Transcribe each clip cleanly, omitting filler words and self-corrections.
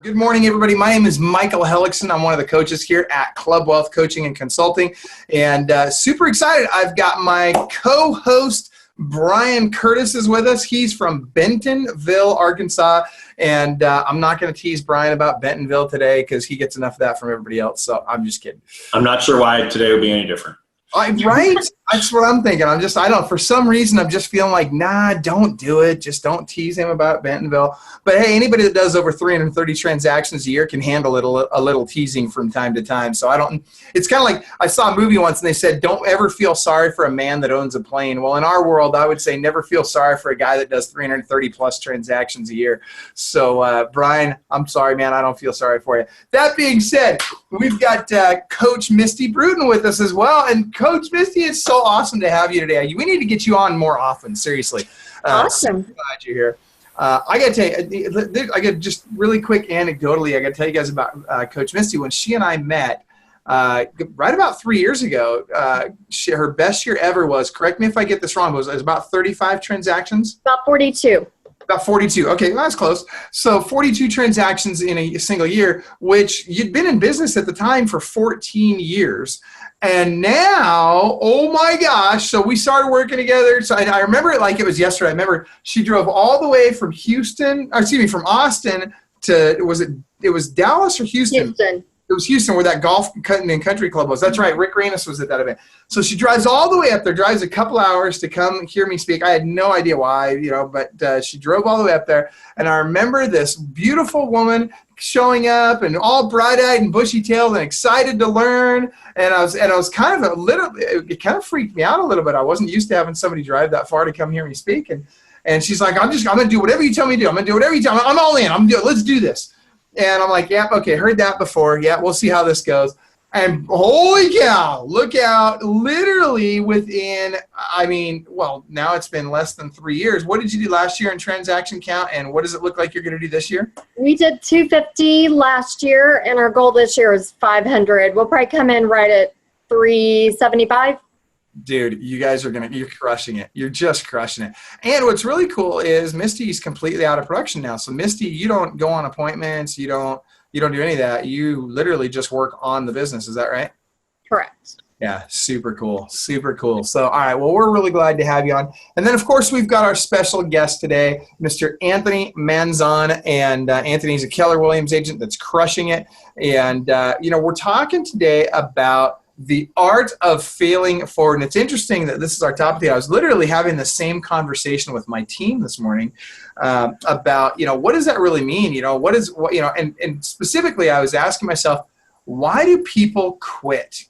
Good morning, everybody. My name is Michael Hellickson. I'm one of the coaches here at Club Wealth Coaching and Consulting, and super excited. I've got my co-host, Brian Curtis, is with us. He's from Bentonville, Arkansas, and I'm not going to tease Brian about Bentonville today because he gets enough of that from everybody else, so I'm just kidding. I'm not sure why today would be any different. Right? That's what I'm thinking. For some reason, I'm just feeling like, nah, don't do it. Just don't tease him about Bentonville. But hey, anybody that does over 330 transactions a year can handle it a little teasing from time to time. So it's kind of like I saw a movie once and they said, don't ever feel sorry for a man that owns a plane. Well, in our world, I would say never feel sorry for a guy that does 330 plus transactions a year. So Brian, I'm sorry, man. I don't feel sorry for you. That being said, we've got Coach Misti Bruton with us as well. And Coach Misti, it's so awesome to have you today. We need to get you on more often, seriously. Awesome. So glad you're here. I got to tell you, I got just really quick anecdotally, I got to tell you guys about Coach Misti. When she and I met right about 3 years ago, her best year ever was, correct me if I get this wrong, but it was about 35 transactions? About 42. About 42. Okay, well, that's close. So 42 transactions in a single year, which you'd been in business at the time for 14 years. And now, oh my gosh, so we started working together. So I remember it like it was yesterday. I remember she drove all the way from from Austin to, it was Dallas or Houston? Houston. It was Houston where that golf and country club was. That's right. Rick Ranis was at that event. So she drives all the way up there, drives a couple hours to come hear me speak. I had no idea why, but she drove all the way up there. And I remember this beautiful woman showing up and all bright-eyed and bushy-tailed and excited to learn. And I was kind of it kind of freaked me out a little bit. I wasn't used to having somebody drive that far to come hear me speak. And she's like, I'm going to do whatever you tell me to do. I'm going to do whatever you tell me. I'm all in. Let's do this. And I'm like, yeah, okay, heard that before. Yeah, we'll see how this goes. And holy cow, look out, literally within, now it's been less than 3 years. What did you do last year in transaction count, and what does it look like you're going to do this year? We did 250 last year, and our goal this year is 500. We'll probably come in right at 375. Dude, you guys you're crushing it. You're just crushing it. And what's really cool is Misti's completely out of production now. So Misti, you don't go on appointments. You don't do any of that. You literally just work on the business. Is that right? Correct. Yeah, super cool. Super cool. So, all right, well, we're really glad to have you on. And then, of course, we've got our special guest today, Mr. Anthony Manzon. And Anthony's a Keller Williams agent that's crushing it. And, we're talking today about the art of failing forward. And it's interesting that this is our topic. I was literally having the same conversation with my team this morning about, what does that really mean? And specifically I was asking myself, why do people quit?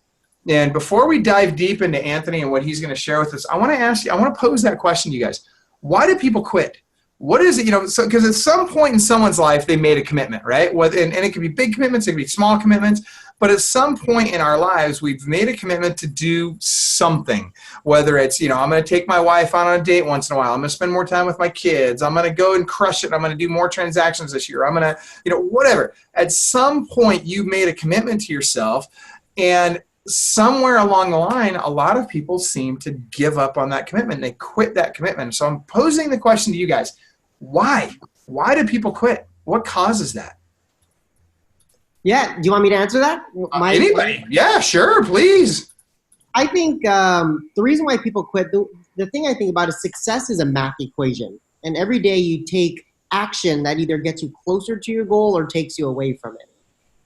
And before we dive deep into Anthony and what he's going to share with us, I want to pose that question to you guys. Why do people quit? What is it, because at some point in someone's life, they made a commitment, right? And it could be big commitments, it could be small commitments, but at some point in our lives, we've made a commitment to do something, whether it's, I'm going to take my wife out on a date once in a while. I'm going to spend more time with my kids. I'm going to go and crush it. I'm going to do more transactions this year. I'm going to, whatever. At some point, you made a commitment to yourself, and somewhere along the line, a lot of people seem to give up on that commitment. They quit that commitment. So I'm posing the question to you guys. Why? Why do people quit? What causes that? Yeah, do you want me to answer that? Anybody? Yeah, sure, please. I think the reason why people quit, the thing I think about is success is a math equation. And every day you take action that either gets you closer to your goal or takes you away from it.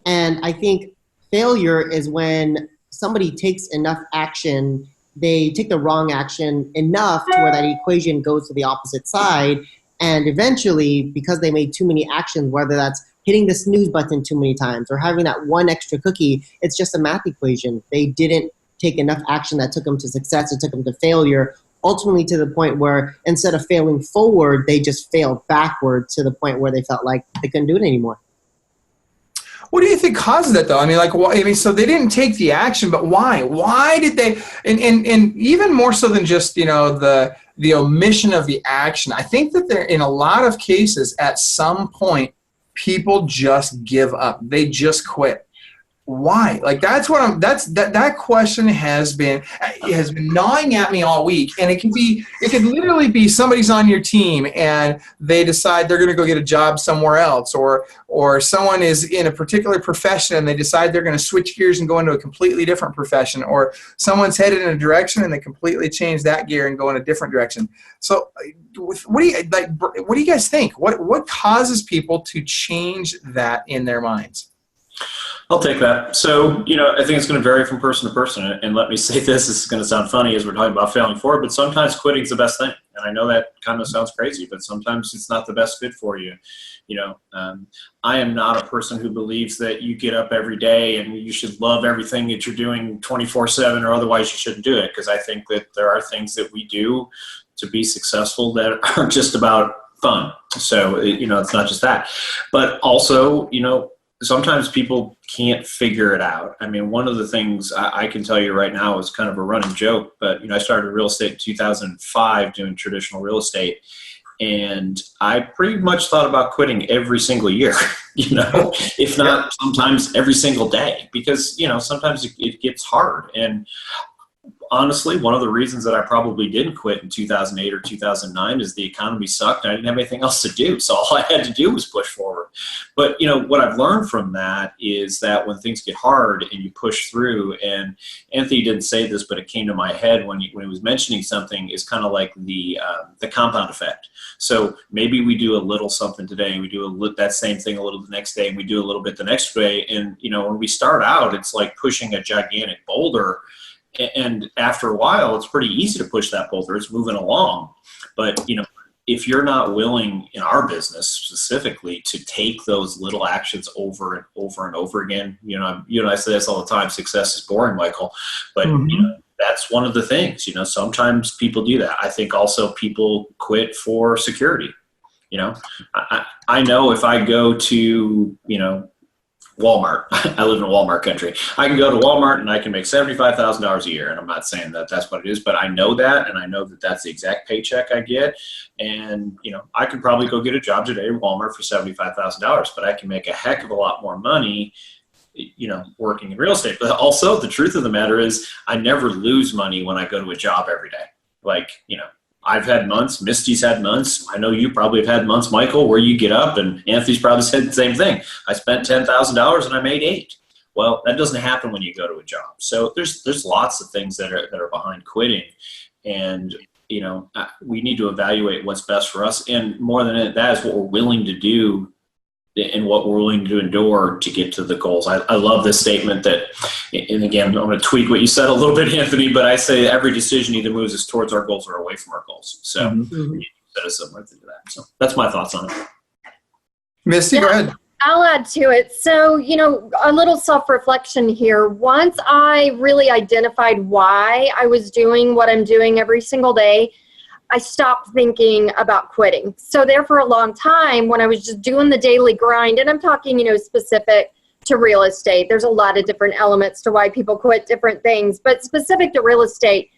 And I think failure is when somebody takes enough action, they take the wrong action enough to where that equation goes to the opposite side. And eventually, because they made too many actions, whether that's hitting the snooze button too many times or having that one extra cookie, it's just a math equation. They didn't take enough action that took them to success. It took them to failure, ultimately to the point where instead of failing forward, they just failed backward to the point where they felt like they couldn't do it anymore. What do you think causes that, though? So they didn't take the action, but why? Why did they? And even more so than just, the omission of the action. I think that in a lot of cases, at some point, people just give up. They just quit. Why? Like that question has been gnawing at me all week, and it could literally be somebody's on your team and they decide they're going to go get a job somewhere else, or someone is in a particular profession and they decide they're going to switch gears and go into a completely different profession, or someone's headed in a direction and they completely change that gear and go in a different direction. So what do you guys think? What causes people to change that in their minds? I'll take that. So, I think it's going to vary from person to person. And let me say this is going to sound funny as we're talking about failing forward, but sometimes quitting is the best thing. And I know that kind of sounds crazy, but sometimes it's not the best fit for you. I am not a person who believes that you get up every day and you should love everything that you're doing 24/7, or otherwise you shouldn't do it. Because I think that there are things that we do to be successful that are just about fun. So, it's not just that. But also, sometimes people can't figure it out. I mean, one of the things I can tell you right now is kind of a running joke, but I started real estate in 2005 doing traditional real estate, and I pretty much thought about quitting every single year, if not sometimes every single day, because, sometimes it gets hard. And honestly, one of the reasons that I probably didn't quit in 2008 or 2009 is the economy sucked and I didn't have anything else to do. So all I had to do was push forward. But, what I've learned from that is that when things get hard and you push through, and Anthony didn't say this, but it came to my head when he was mentioning something, is kind of like the compound effect. So maybe we do a little something today and we do that same thing a little the next day and we do a little bit the next day. And, when we start out, it's like pushing a gigantic boulder. And after a while, it's pretty easy to push that boulder. It's moving along. But, if you're not willing in our business specifically to take those little actions over and over and over again, you and I say this all the time, success is boring, Michael. But, that's one of the things, sometimes people do that. I think also people quit for security. I know if I go to, Walmart. I live in Walmart country. I can go to Walmart and I can make $75,000 a year. And I'm not saying that that's what it is, but I know that. And I know that that's the exact paycheck I get. And, I could probably go get a job today at Walmart for $75,000, but I can make a heck of a lot more money, working in real estate. But also the truth of the matter is I never lose money when I go to a job every day. Like, I've had months, Misti's had months. I know you probably have had months, Michael, where you get up, and Anthony's probably said the same thing. I spent $10,000 and I made $8,000. Well, that doesn't happen when you go to a job. So there's lots of things that are behind quitting, and we need to evaluate what's best for us. And more than that is what we're willing to do and what we're willing to endure to get to the goals. I love this statement that, and again, I'm going to tweak what you said a little bit, Anthony, but I say every decision either moves us towards our goals or away from our goals. So we need to set us similar to that. So that's my thoughts on it. Misti, go ahead. I'll add to it. So, a little self-reflection here. Once I really identified why I was doing what I'm doing every single day, I stopped thinking about quitting. So there for a long time, when I was just doing the daily grind, and I'm talking, specific to real estate, there's a lot of different elements to why people quit different things, but specific to real estate,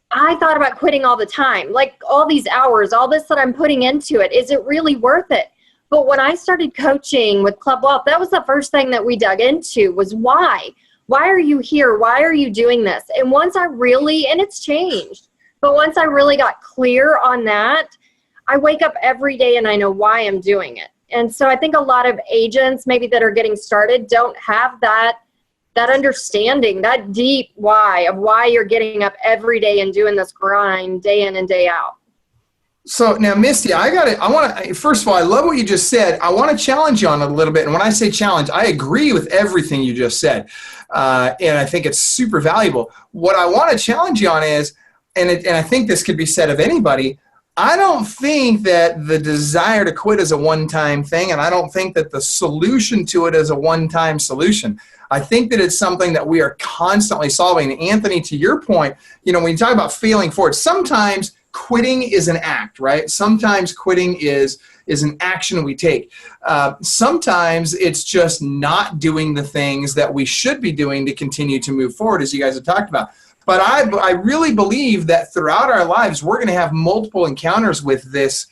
I thought about quitting all the time. Like all these hours, all this that I'm putting into it, is it really worth it? But when I started coaching with Club Wealth, that was the first thing that we dug into was why? Why are you here? Why are you doing this? And once I really, and it's changed, but once I really got clear on that, I wake up every day and I know why I'm doing it. And so I think a lot of agents maybe that are getting started don't have that understanding, that deep why of why you're getting up every day and doing this grind day in and day out. So now, Misti, first of all, I love what you just said. I want to challenge you on it a little bit. And when I say challenge, I agree with everything you just said. And I think it's super valuable. What I want to challenge you on is, and I think this could be said of anybody, I don't think that the desire to quit is a one-time thing, and I don't think that the solution to it is a one-time solution. I think that it's something that we are constantly solving. And Anthony, to your point, when you talk about failing forward, sometimes quitting is an act, right? Sometimes quitting is an action we take. Sometimes it's just not doing the things that we should be doing to continue to move forward, as you guys have talked about. But I really believe that throughout our lives, we're going to have multiple encounters with this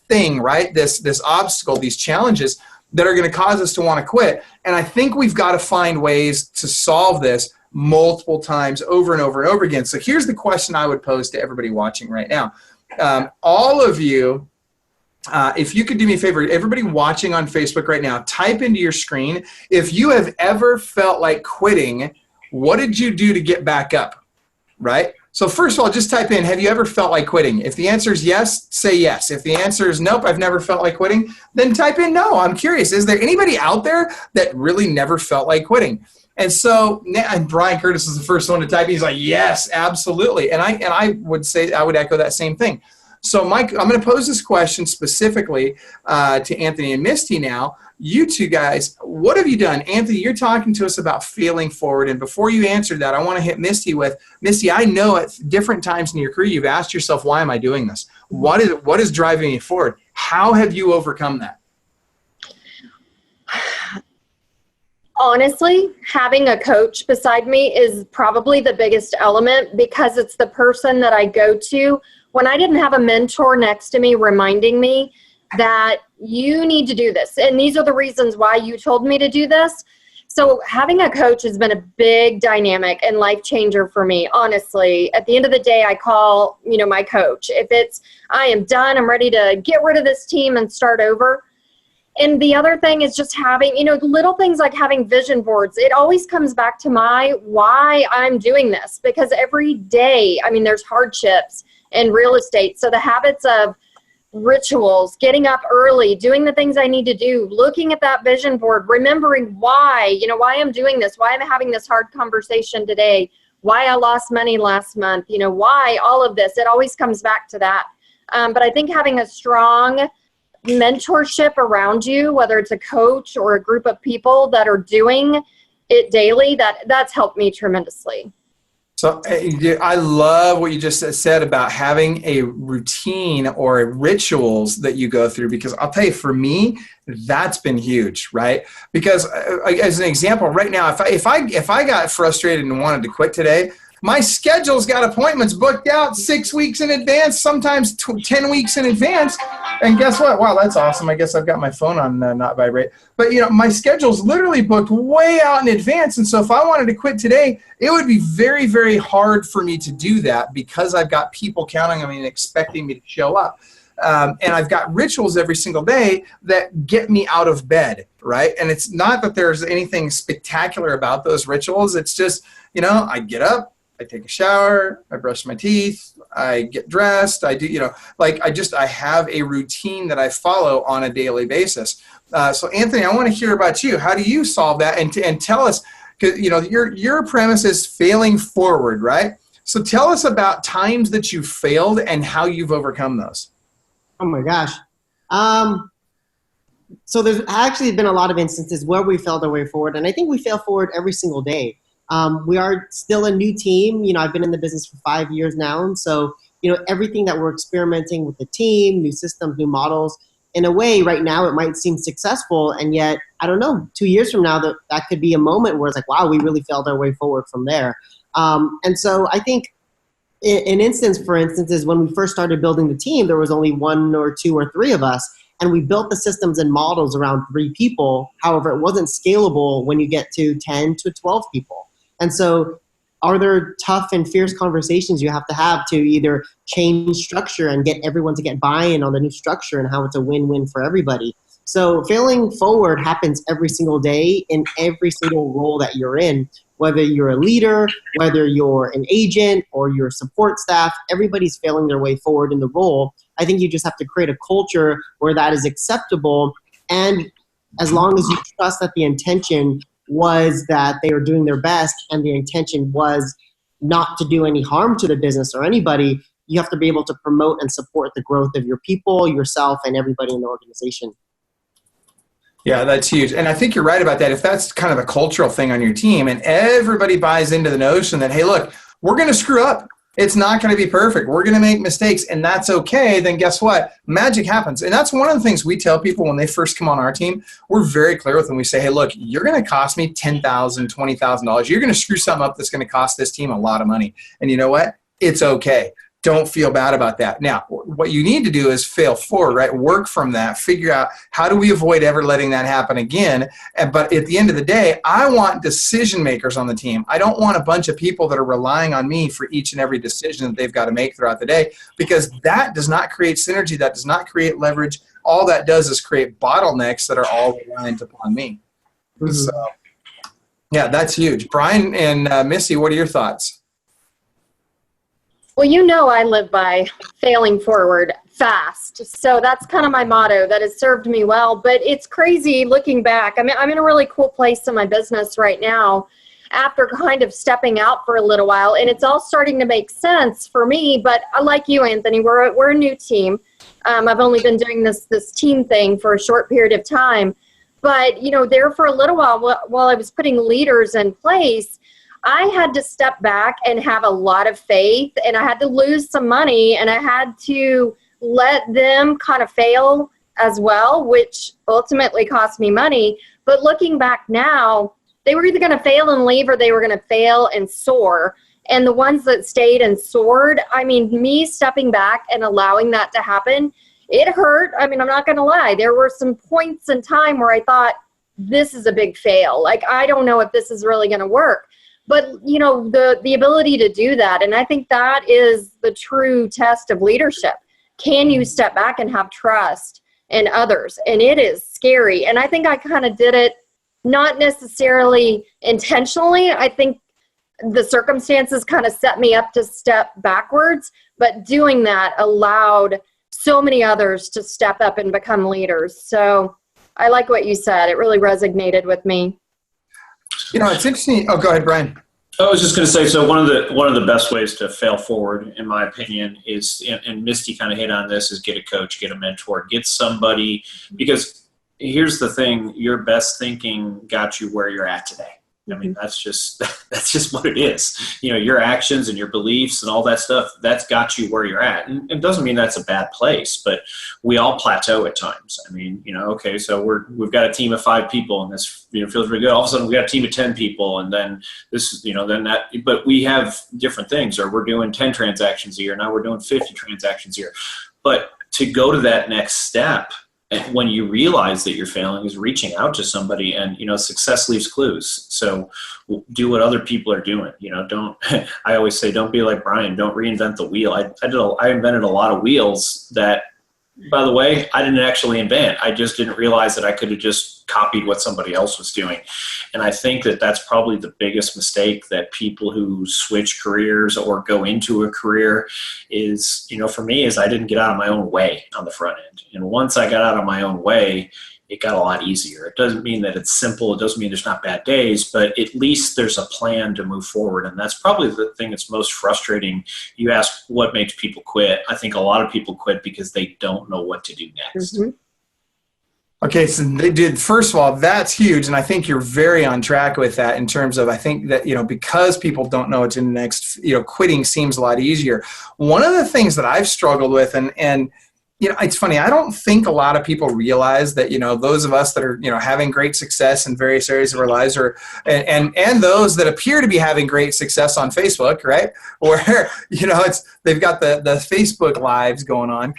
thing, right? This obstacle, these challenges that are going to cause us to want to quit. And I think we've got to find ways to solve this multiple times over and over and over again. So here's the question I would pose to everybody watching right now. All of you, if you could do me a favor, everybody watching on Facebook right now, type into your screen, if you have ever felt like quitting, what did you do to get back up, right? So first of all, just type in, have you ever felt like quitting? If the answer is yes, say yes. If the answer is nope, I've never felt like quitting, then type in no. I'm curious, is there anybody out there that really never felt like quitting? And so, and Brian Curtis is the first one to type. He's like, yes, absolutely. And I would say, I would echo that same thing. So Mike, I'm going to pose this question specifically to Anthony and Misti now. You two guys, what have you done? Anthony, you're talking to us about failing forward. And before you answer that, I want to hit Misti with, Misti, I know at different times in your career, you've asked yourself, why am I doing this? What is driving me forward? How have you overcome that? Honestly, having a coach beside me is probably the biggest element, because it's the person that I go to when I didn't have a mentor next to me reminding me that you need to do this. And these are the reasons why you told me to do this. So having a coach has been a big dynamic and life changer for me. Honestly, at the end of the day, I call, my coach. If it's, I am done, I'm ready to get rid of this team and start over. And the other thing is just having, little things like having vision boards. It always comes back to why I'm doing this, because every day, there's hardships in real estate. So the habits of rituals, getting up early, doing the things I need to do, looking at that vision board, remembering why I'm doing this, why I'm having this hard conversation today, why I lost money last month, why all of this, it always comes back to that. But I think having a strong mentorship around you, whether it's a coach or a group of people that are doing it daily, that's helped me tremendously. So I love what you just said about having a routine or rituals that you go through, because I'll tell you, for me, that's been huge, right? Because as an example, right now, if I got frustrated and wanted to quit today, my schedule's got appointments booked out 6 weeks in advance, sometimes 10 weeks in advance. And guess what? Wow, that's awesome. I guess I've got my phone on not vibrate. But, my schedule's literally booked way out in advance. And so if I wanted to quit today, it would be very, very hard for me to do that, because I've got people counting on me and expecting me to show up. And I've got rituals every single day that get me out of bed, right? And it's not that there's anything spectacular about those rituals. It's just, I get up, I take a shower, I brush my teeth, I get dressed, I do, I have a routine that I follow on a daily basis. So Anthony, I want to hear about you. How do you solve that? And tell us, because, your premise is failing forward, right? So tell us about times that you failed and how you've overcome those. Oh my gosh. So there's actually been a lot of instances where we failed our way forward, and I think we fail forward every single day. We are still a new team. I've been in the business for 5 years now. And so, everything that we're experimenting with the team, new systems, new models, in a way right now it might seem successful. And yet, I don't know, 2 years from now, that could be a moment where it's like, wow, we really failed our way forward from there. And so I think an instance, for instance, is when we first started building the team, there was only 1 or 2 or 3 of us. And we built the systems and models around 3 people. However, it wasn't scalable when you get to 10 to 12 people. And so are there tough and fierce conversations you have to either change structure and get everyone to get buy-in on the new structure and how it's a win-win for everybody? So failing forward happens every single day in every single role that you're in, whether you're a leader, whether you're an agent or your support staff, everybody's failing their way forward in the role. I think you just have to create a culture where that is acceptable. And as long as you trust that the intention was that they were doing their best and the intention was not to do any harm to the business or anybody, you have to be able to promote and support the growth of your people, yourself, and everybody in the organization. Yeah, that's huge. And I think you're right about that. If that's kind of a cultural thing on your team and everybody buys into the notion that, hey, look, we're going to screw up. It's not going to be perfect. We're going to make mistakes, and that's okay. Then guess what? Magic happens. And that's one of the things we tell people when they first come on our team. We're very clear with them. We say, hey, look, you're going to cost me $10,000, $20,000. You're going to screw something up that's going to cost this team a lot of money. And you know what? It's okay. don't feel bad about that. Now, what you need to do is fail forward, right? Work from that, figure out how do we avoid ever letting that happen again. But at the end of the day, I want decision makers on the team. I don't want a bunch of people that are relying on me for each and every decision that they've got to make throughout the day, because that does not create synergy. That does not create leverage. All that does is create bottlenecks that are all reliant upon me. Mm-hmm. So, yeah, that's huge. Brian and Misti, what are your thoughts? Well, you know I live by failing forward fast. So that's kind of my motto that has served me well. But it's crazy looking back. I mean, I'm in a really cool place in my business right now after kind of stepping out for a little while. And it's all starting to make sense for me. But like you, Anthony, we're a new team. I've only been doing this team thing for a short period of time. But, you know, there for a little while I was putting leaders in place, I had to step back and have a lot of faith, and I had to lose some money, and I had to let them kind of fail as well, which ultimately cost me money. But looking back now, they were either going to fail and leave, or they were going to fail and soar. And the ones that stayed and soared, I mean, me stepping back and allowing that to happen, it hurt. I mean, I'm not going to lie. There were some points in time where I thought, this is a big fail. Like, I don't know if this is really going to work. But, you know, the ability to do that, and I think that is the true test of leadership. Can you step back and have trust in others? And it is scary. And I think I kind of did it not necessarily intentionally. I think the circumstances kind of set me up to step backwards, but doing that allowed so many others to step up and become leaders. So I like what you said. It really resonated with me. You know, it's interesting. Oh, go ahead, Brian. I was just going to say, so one of the best ways to fail forward, in my opinion, is, and Misti kind of hit on this, is get a coach, get a mentor, get somebody, because here's the thing, your best thinking got you where you're at today. I mean, that's just what it is. You know, your actions and your beliefs and all that stuff, that's got you where you're at. And it doesn't mean that's a bad place, but we all plateau at times. I mean, you know, okay, so we've got a team of 5 people, and this, you know, feels really good. All of a sudden we got a team of 10 people, and then this, you know, then that, but we have different things, or we're doing 10 transactions a year. Now we're doing 50 transactions a year. But to go to that next step, when you realize that you're failing, is reaching out to somebody. And, you know, success leaves clues. So do what other people are doing. You know, don't, I always say, don't be like Brian, don't reinvent the wheel. I invented a lot of wheels that, by the way, I didn't actually invent. I just didn't realize that I could have just copied what somebody else was doing. And I think that that's probably the biggest mistake that people who switch careers or go into a career is, you know, for me, is I didn't get out of my own way on the front end. And once I got out of my own way, it got a lot easier. It doesn't mean that it's simple. It doesn't mean there's not bad days, but at least there's a plan to move forward. And that's probably the thing that's most frustrating. You ask what makes people quit. I think a lot of people quit because they don't know what to do next. Mm-hmm. Okay, so they did. First of all, that's huge, and I think you're very on track with that in terms of, I think that, you know, because people don't know what to do next, you know, quitting seems a lot easier. One of the things that I've struggled with, and you know, it's funny, I don't think a lot of people realize that, you know, those of us that are, you know, having great success in various areas of our lives, or and those that appear to be having great success on Facebook, right, where, you know, they've got the Facebook lives going on.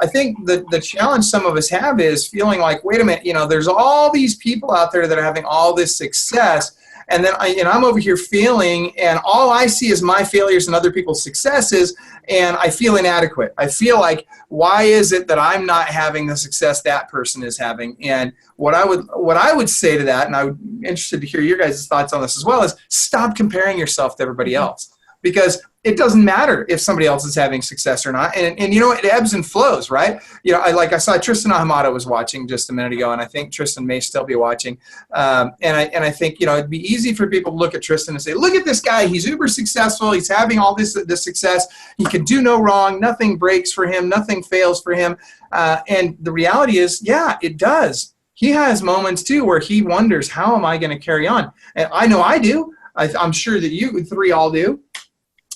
I think the challenge some of us have is feeling like, wait a minute, you know, there's all these people out there that are having all this success, and then I'm over here failing, and all I see is my failures and other people's successes, and I feel inadequate. I feel like, why is it that I'm not having the success that person is having? And what I would say to that, and I'm interested to hear your guys' thoughts on this as well, is stop comparing yourself to everybody else. Because it doesn't matter if somebody else is having success or not. And you know, it ebbs and flows, right? You know, I saw Tristan Ahumada was watching just a minute ago, and I think Tristan may still be watching. And I think, you know, it'd be easy for people to look at Tristan and say, look at this guy. He's uber successful. He's having all this success. He can do no wrong. Nothing breaks for him. Nothing fails for him. And the reality is, yeah, it does. He has moments, too, where he wonders, how am I going to carry on? And I know I do. I'm sure that you 3 all do.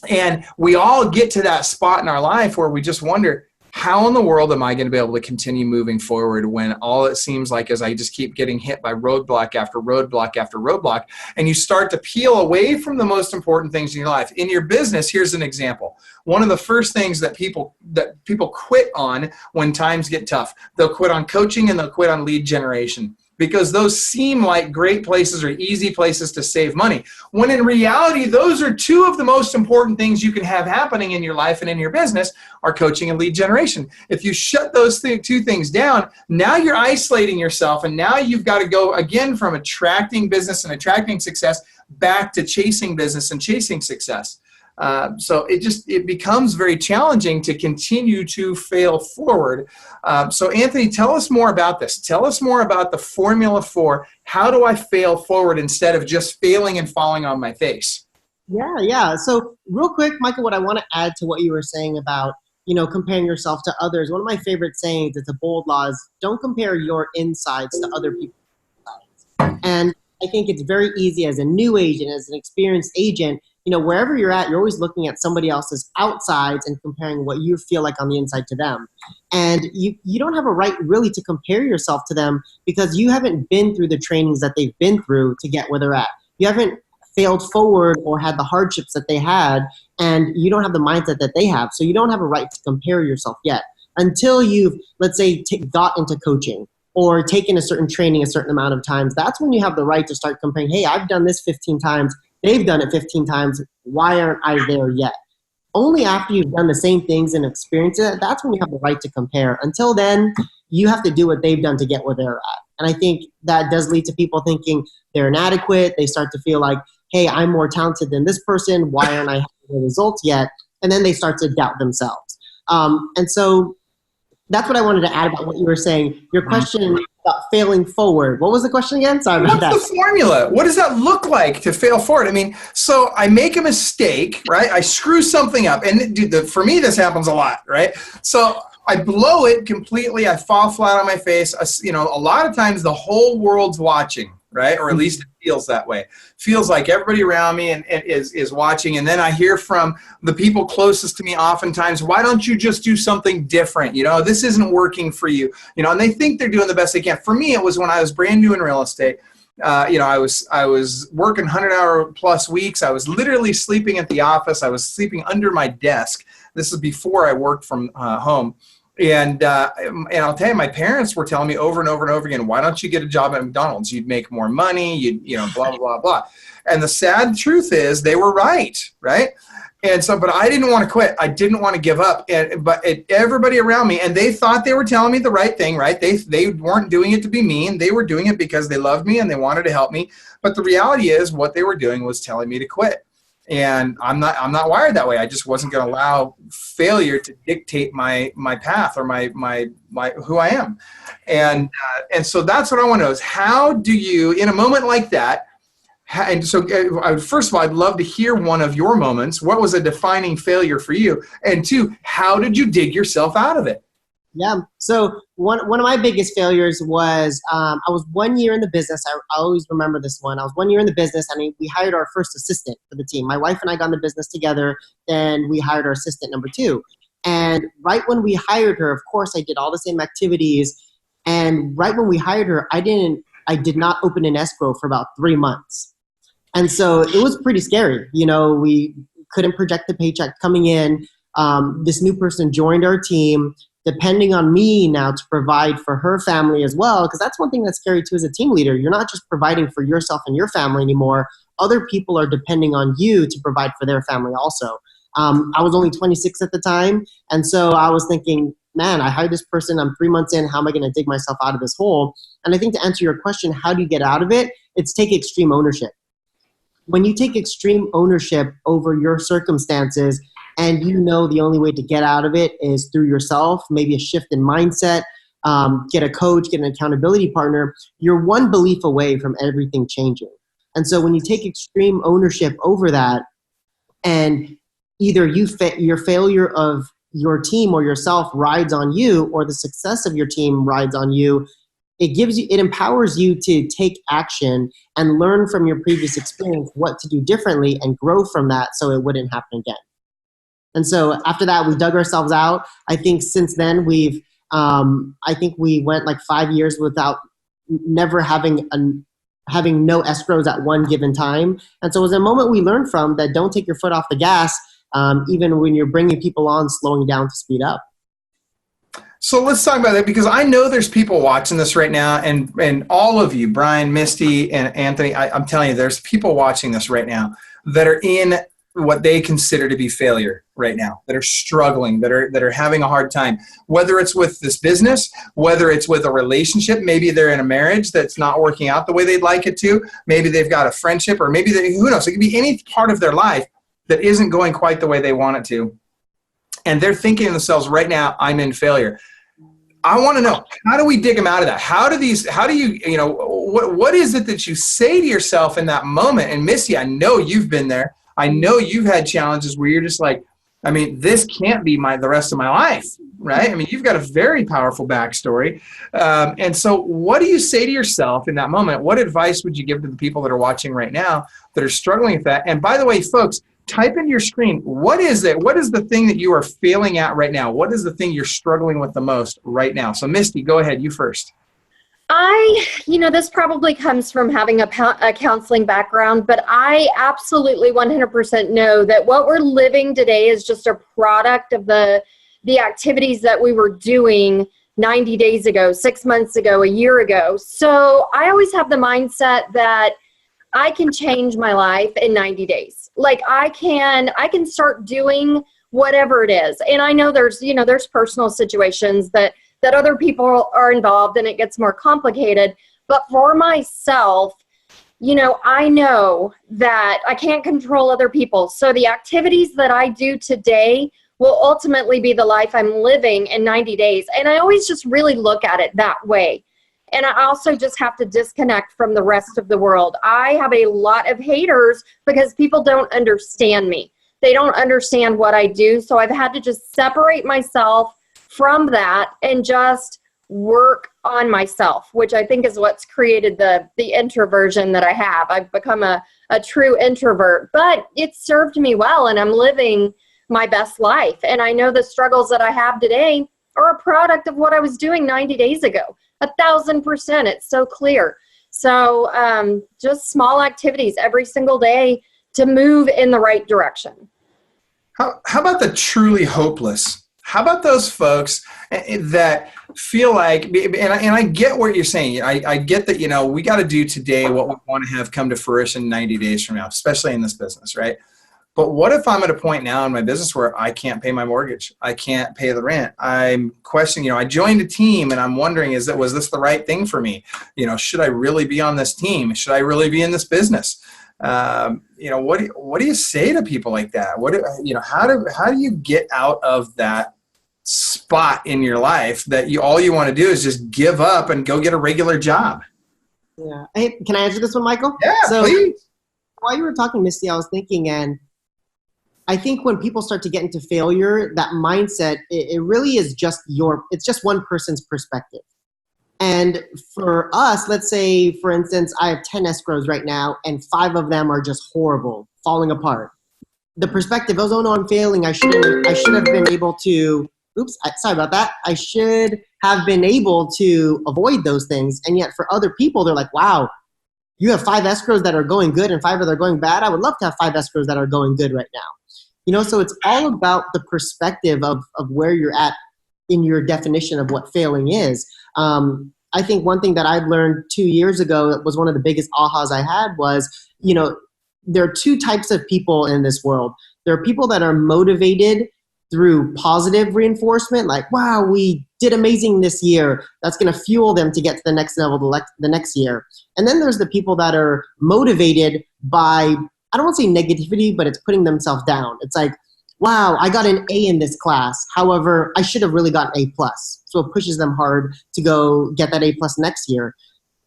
And we all get to that spot in our life where we just wonder, how in the world am I going to be able to continue moving forward when all it seems like is I just keep getting hit by roadblock after roadblock after roadblock, and you start to peel away from the most important things in your life. In your business, here's an example. One of the first things that people quit on when times get tough, they'll quit on coaching and they'll quit on lead generation, because those seem like great places or easy places to save money, when in reality, those are two of the most important things you can have happening in your life and in your business are coaching and lead generation. If you shut those two things down, now you're isolating yourself, and now you've got to go again from attracting business and attracting success back to chasing business and chasing success. So it becomes very challenging to continue to fail forward. So Anthony, tell us more about this. Tell us more about the formula for how do I fail forward instead of just failing and falling on my face. Yeah. So real quick, Michael, what I want to add to what you were saying about, comparing yourself to others. One of my favorite sayings, it's a bold law, is don't compare your insides to other people's insides. And I think it's very easy as a new agent, as an experienced agent, wherever you're at, you're always looking at somebody else's outsides and comparing what you feel like on the inside to them. And you don't have a right really to compare yourself to them, because you haven't been through the trainings that they've been through to get where they're at. You haven't failed forward or had the hardships that they had, and you don't have the mindset that they have. So you don't have a right to compare yourself yet until you've, let's say, got into coaching or taken a certain training a certain amount of times. That's when you have the right to start comparing. Hey, I've done this 15 times. They've done it 15 times. Why aren't I there yet? Only after you've done the same things and experienced it, that's when you have the right to compare. Until then, you have to do what they've done to get where they're at. And I think that does lead to people thinking they're inadequate. They start to feel like, hey, I'm more talented than this person. Why aren't I having the results yet? And then they start to doubt themselves. And so that's what I wanted to add about what you were saying. Your question about failing forward. What was the question again? Sorry about that. What's the formula? What does that look like to fail forward? I mean, so I make a mistake, right? I screw something up. And for me, this happens a lot, right? So I blow it completely. I fall flat on my face. A lot of times the whole world's watching, right? Or at least it feels that way. Feels like everybody around me is watching. And then I hear from the people closest to me oftentimes, why don't you just do something different? This isn't working for you. And they think they're doing the best they can. For me, it was when I was brand new in real estate. I was working 100-hour plus weeks. I was literally sleeping at the office. I was sleeping under my desk. This is before I worked from home. And I'll tell you, my parents were telling me over and over and over again, why don't you get a job at McDonald's? You'd make more money, blah, blah, blah, blah. And the sad truth is they were right? And so, but I didn't want to quit. I didn't want to give up. But everybody around me, and they thought they were telling me the right thing, right? They weren't doing it to be mean. They were doing it because they loved me and they wanted to help me. But the reality is what they were doing was telling me to quit. And I'm not wired that way. I just wasn't going to allow failure to dictate my path or my who I am. And so that's what I want to know is, how do you, in a moment like that, and so first of all, I'd love to hear one of your moments. What was a defining failure for you? And two, how did you dig yourself out of it? Yeah. So one of my biggest failures was I was 1 year in the business. I always remember this one. I was 1 year in the business, and we hired our first assistant for the team. My wife and I got in the business together, then we hired our assistant number 2. And right when we hired her, of course, I did all the same activities. And right when we hired her, I did not open an escrow for about 3 months. And so it was pretty scary. We couldn't project the paycheck coming in. This new person joined our team, depending on me now to provide for her family as well, because that's one thing that's scary too as a team leader. You're not just providing for yourself and your family anymore. Other people are depending on you to provide for their family also. I was only 26 at the time, and so I was thinking, man, I hired this person, I'm 3 months in, how am I going to dig myself out of this hole? And I think to answer your question, how do you get out of it? It's take extreme ownership. When you take extreme ownership over your circumstances, and the only way to get out of it is through yourself, maybe a shift in mindset, get a coach, get an accountability partner, you're one belief away from everything changing. And so when you take extreme ownership over that, and either your failure of your team or yourself rides on you, or the success of your team rides on you, it empowers you to take action and learn from your previous experience what to do differently and grow from that so it wouldn't happen again. And so after that, we dug ourselves out. I think since then I think we went like 5 years without never having no escrows at one given time. And so it was a moment we learned from that don't take your foot off the gas, even when you're bringing people on, slowing down to speed up. So let's talk about that, because I know there's people watching this right now, and all of you, Brian, Misti, and Anthony, I'm telling you, there's people watching this right now that are in what they consider to be failure right now, that are struggling, that are having a hard time, whether it's with this business, whether it's with a relationship. Maybe they're in a marriage that's not working out the way they'd like it to. Maybe they've got a friendship, or maybe who knows? It could be any part of their life that isn't going quite the way they want it to. And they're thinking to themselves right now, I'm in failure. I want to know, how do we dig them out of that? How do you, what is it that you say to yourself in that moment? And Misti, I know you've been there. I know you've had challenges where you're just like, I mean, this can't be the rest of my life, right? I mean, you've got a very powerful backstory. And so what do you say to yourself in that moment? What advice would you give to the people that are watching right now that are struggling with that? And by the way, folks, type into your screen, what is it? What is the thing that you are failing at right now? What is the thing you're struggling with the most right now? So Misti, go ahead, you first. This probably comes from having a counseling background, but I absolutely 100% know that what we're living today is just a product of the activities that we were doing 90 days ago, 6 months ago, a year ago. So I always have the mindset that I can change my life in 90 days. Like I can start doing whatever it is. And I know there's personal situations that other people are involved and it gets more complicated. But for myself, I know that I can't control other people. So the activities that I do today will ultimately be the life I'm living in 90 days. And I always just really look at it that way. And I also just have to disconnect from the rest of the world. I have a lot of haters because people don't understand me. They don't understand what I do. So I've had to just separate myself from that and just work on myself, which I think is what's created the introversion that I have. I've become a true introvert, but it served me well and I'm living my best life. And I know the struggles that I have today are a product of what I was doing 90 days ago. 1,000%. It's so clear. So just small activities every single day to move in the right direction. How about the truly hopeless? How about those folks that feel like, and I get what you're saying. I get that, we got to do today what we want to have come to fruition 90 days from now, especially in this business, right? But what if I'm at a point now in my business where I can't pay my mortgage? I can't pay the rent. I'm questioning, I joined a team and I'm wondering, was this the right thing for me? Should I really be on this team? Should I really be in this business? What do you say to people like that? How do you get out of that spot in your life that all you want to do is just give up and go get a regular job? Yeah. Hey, can I answer this one, Michael? Yeah, please. While you were talking, Misti, I was thinking, and I think when people start to get into failure, that mindset, it really is it's just one person's perspective. And for us, let's say, for instance, I have 10 escrows right now, and 5 of them are just horrible, falling apart. The perspective is, oh no, I'm failing. I should have been able to, sorry about that. I should have been able to avoid those things. And yet for other people, they're like, wow, you have 5 escrows that are going good and 5 that are going bad. I would love to have 5 escrows that are going good right now. So it's all about the perspective of where you're at in your definition of what failing is. I think one thing that I've learned 2 years ago that was one of the biggest ahas I had was, there are 2 types of people in this world. There are people that are motivated through positive reinforcement, like, wow, we did amazing this year. That's going to fuel them to get to the next level the next year. And then there's the people that are motivated by, I don't want to say negativity, but it's putting themselves down. It's like, wow, I got an A in this class. However, I should have really gotten A+. So it pushes them hard to go get that A+ next year.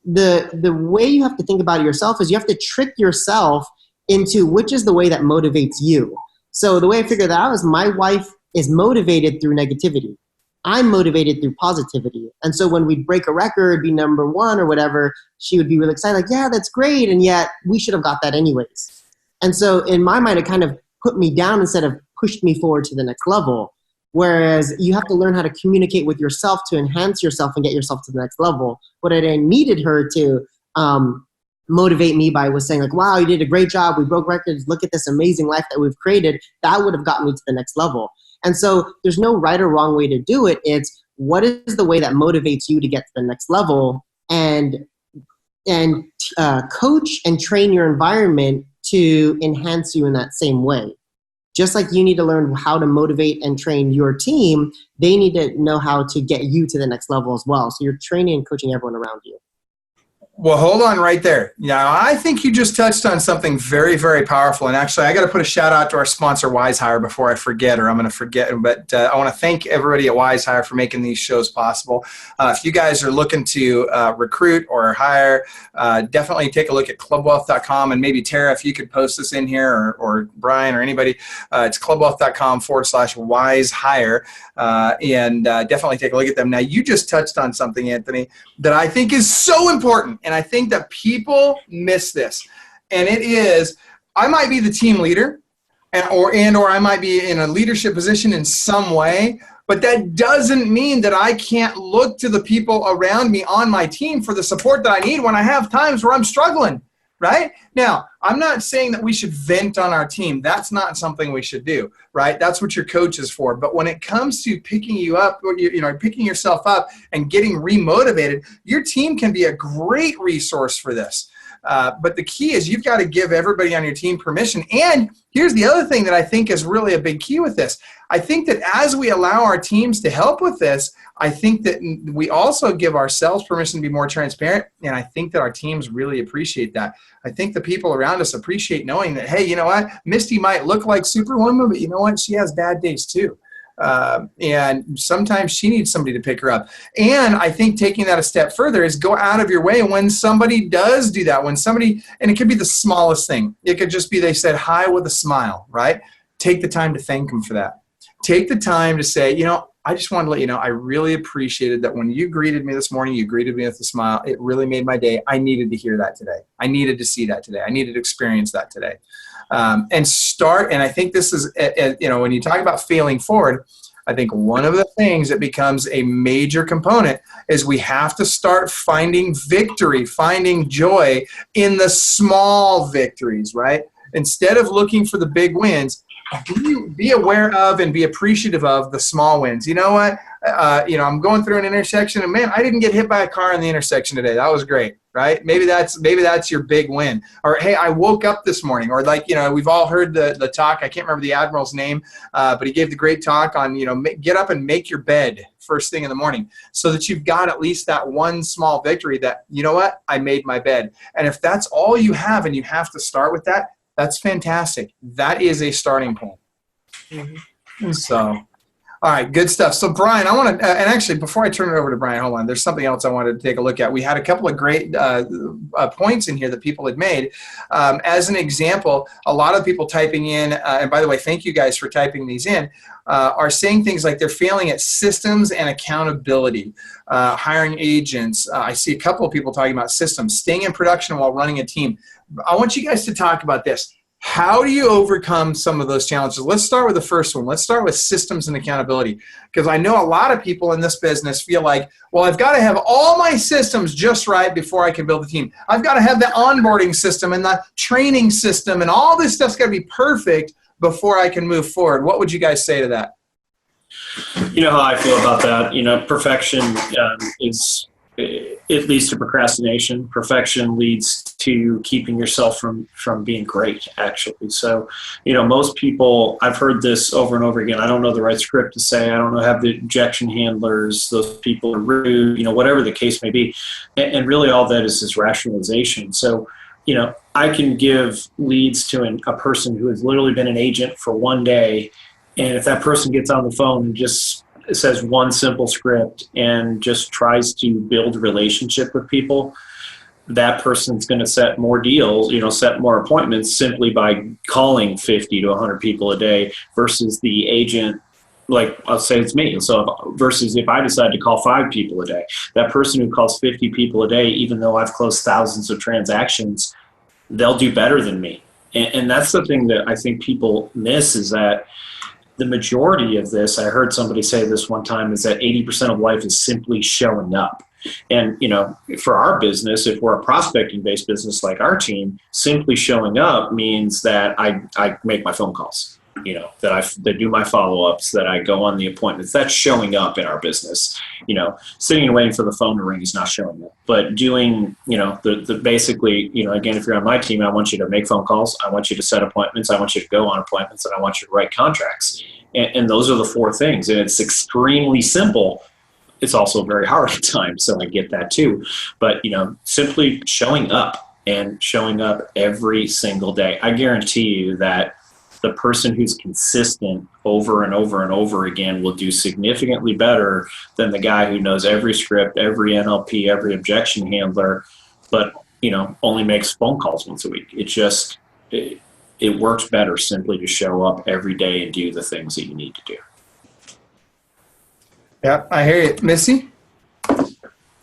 The way you have to think about it yourself is you have to trick yourself into which is the way that motivates you. So the way I figured that out is my wife is motivated through negativity. I'm motivated through positivity. And so when we'd break a record, be number 1 or whatever, she would be really excited, like, yeah, that's great. And yet we should have got that anyways. And so in my mind, it kind of put me down instead of pushed me forward to the next level. Whereas you have to learn how to communicate with yourself to enhance yourself and get yourself to the next level. What I needed her to motivate me by was saying like, wow, you did a great job. We broke records. Look at this amazing life that we've created. That would have gotten me to the next level. And so there's no right or wrong way to do it. It's what is the way that motivates you to get to the next level, and coach and train your environment to enhance you in that same way. Just like you need to learn how to motivate and train your team, they need to know how to get you to the next level as well. So you're training and coaching everyone around you. Well, hold on right there. Now, I think you just touched on something very, very powerful. And actually, I got to put a shout out to our sponsor, WiseHire, before I forget, or I'm going to forget. But I want to thank everybody at WiseHire for making these shows possible. If you guys are looking to recruit or hire, definitely take a look at clubwealth.com. And maybe Tara, if you could post this in here, or Brian or anybody, it's clubwealth.com/WiseHire. And definitely take a look at them. Now, you just touched on something, Anthony, that I think is so important. And I think that people miss this. And it is, I might be the team leader or I might be in a leadership position in some way, but that doesn't mean that I can't look to the people around me on my team for the support that I need when I have times where I'm struggling, right? Now, I'm not saying that we should vent on our team. That's not something we should do, right? That's what your coach is for. But when it comes to picking you up, picking yourself up and getting remotivated, your team can be a great resource for this. But the key is you've got to give everybody on your team permission. And here's the other thing that I think is really a big key with this. I think that as we allow our teams to help with this, I think that we also give ourselves permission to be more transparent, and I think that our teams really appreciate that. I think the people around us appreciate knowing that, hey, you know what? Misti might look like Superwoman, but you know what? She has bad days too. And sometimes she needs somebody to pick her up. And I think taking that a step further is go out of your way when somebody does do that. When somebody, and it could be the smallest thing. It could just be they said hi with a smile, right? Take the time to thank them for that. Take the time to say, you know, I just wanted to let you know, I really appreciated that when you greeted me this morning, you greeted me with a smile. It really made my day. I needed to hear that today. I needed to see that today. I needed to experience that today. And I think this is, when you talk about failing forward, I think one of the things that becomes a major component is we have to start finding victory, finding joy in the small victories, right? Instead of looking for the big wins, be aware of and be appreciative of the small wins. You know what? I'm going through an intersection and man, I didn't get hit by a car in the intersection today. That was great, right? Maybe that's your big win. Or hey, I woke up this morning. Or we've all heard the talk. I can't remember the admiral's name, but he gave the great talk on get up and make your bed first thing in the morning, so that you've got at least that one small victory that, you know what, I made my bed. And if that's all you have and you have to start with that, that's fantastic. That is a starting point. Mm-hmm. So, all right, good stuff. So, Brian, I want to, and actually, before I turn it over to Brian, hold on. There's something else I wanted to take a look at. We had a couple of great points in here that people had made. As an example, a lot of people typing in, and by the way, thank you guys for typing these in, are saying things like they're failing at systems and accountability, hiring agents. I see a couple of people talking about systems, staying in production while running a team. I want you guys to talk about this. How do you overcome some of those challenges? Let's start with the first one. Let's start with systems and accountability, because I know a lot of people in this business feel like, well, I've got to have all my systems just right before I can build a team. I've got to have the onboarding system and the training system and all this stuff's got to be perfect before I can move forward. What would you guys say to that? You know how I feel about that. Perfection it leads to procrastination. Perfection leads to keeping yourself from being great, actually. So, most people, I've heard this over and over again. I don't know the right script to say. I don't know, have the objection handlers. Those people are rude, whatever the case may be. And really all that is rationalization. So, I can give leads to a person who has literally been an agent for one day. And if that person gets on the phone and just says one simple script and just tries to build a relationship with people, that person's going to set more deals, set more appointments simply by calling 50 to 100 people a day versus the agent, like I'll say it's me. So versus if I decide to call 5 people a day, that person who calls 50 people a day, even though I've closed thousands of transactions, they'll do better than me. And that's the thing that I think people miss, is that the majority of this, I heard somebody say this one time, is that 80% of life is simply showing up. And, for our business, if we're a prospecting-based business like our team, simply showing up means that I make my phone calls, that I do my follow-ups, that I go on the appointments. That's showing up in our business. Sitting and waiting for the phone to ring is not showing up. But doing, the basically, again, if you're on my team, I want you to make phone calls. I want you to set appointments. I want you to go on appointments, and I want you to write contracts. And those are the 4 things. And it's extremely simple. It's also very hard at times, so I get that too. But, simply showing up and showing up every single day. I guarantee you that the person who's consistent over and over and over again will do significantly better than the guy who knows every script, every NLP, every objection handler, but, only makes phone calls once a week. It works better simply to show up every day and do the things that you need to do. Yeah, I hear you. Missy?